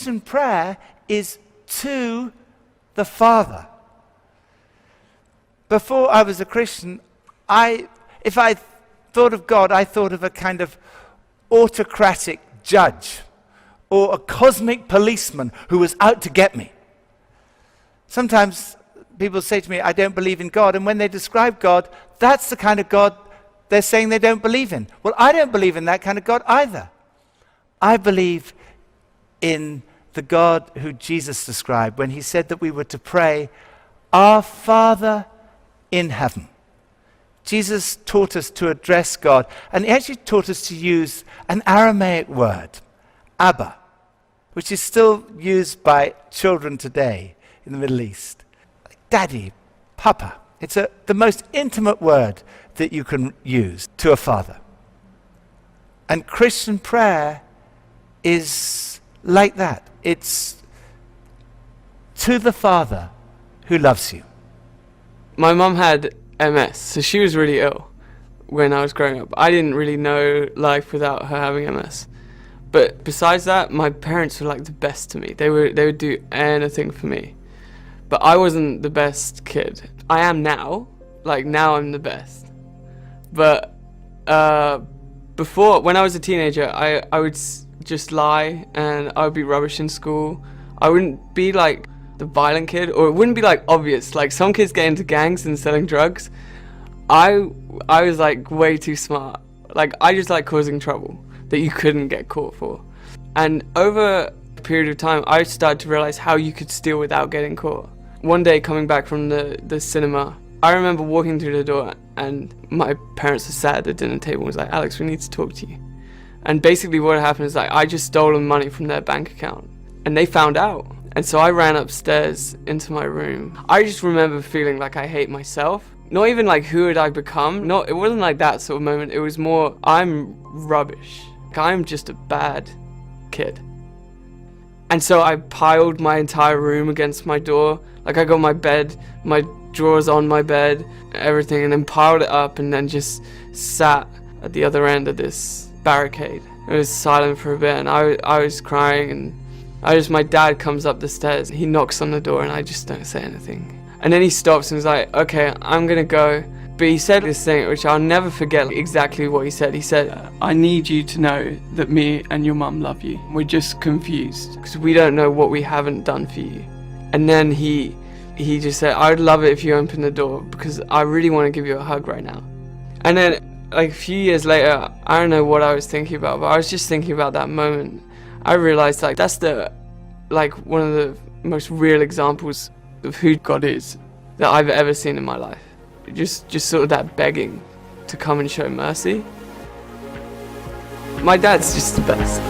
Christian prayer is to the Father. Before I was a Christian, if I thought of God, I thought of a kind of autocratic judge or a cosmic policeman who was out to get me. Sometimes people say to me, I don't believe in God, and when they describe God, that's the kind of God they're saying they don't believe in. Well, I don't believe in that kind of God either. I believe in the God who Jesus described when he said that we were to pray, Our Father in heaven. Jesus taught us to address God, and he actually taught us to use an Aramaic word, Abba, which is still used by children today in the Middle East. Like Daddy, Papa. It's the most intimate word that you can use to a father. And Christian prayer is like that. It's to the Father who loves you. My mum had MS, so she was really ill when I was growing up. I didn't really know life without her having MS. But besides that, my parents were like the best to me. They would do anything for me. But I wasn't the best kid. I am now. Like now I'm the best. But before, when I was a teenager, I would just lie and I would be rubbish in school. I wouldn't be like the violent kid, or it wouldn't be like obvious. Like some kids get into gangs and selling drugs. I was like way too smart. Like I just like causing trouble that you couldn't get caught for. And over a period of time, I started to realize how you could steal without getting caught. One day coming back from the cinema, I remember walking through the door and my parents were sat at the dinner table and was like, Alex, we need to talk to you. And basically what happened is like I just stolen money from their bank account and they found out. And so I ran upstairs into my room. I just remember feeling like I hate myself. Not even like who had I become. No, it wasn't like that sort of moment. It was more, I'm rubbish. Like, I'm just a bad kid. And so I piled my entire room against my door. Like I got my bed, my drawers on my bed, everything, and then piled it up and then just sat at the other end of this barricade. It was silent for a bit and I was crying, and my dad comes up the stairs, he knocks on the door and I just don't say anything. And then he stops and was like, okay, I'm gonna go. But he said this thing, which I'll never forget exactly what he said. He said, I need you to know that me and your mum love you. We're just confused because we don't know what we haven't done for you. And then he just said, I'd love it if you open the door because I really want to give you a hug right now. And then like a few years later, I don't know what I was thinking about, but I was just thinking about that moment. I realized like that's one of the most real examples of who God is that I've ever seen in my life. Just sort of that begging to come and show mercy. My dad's just the best.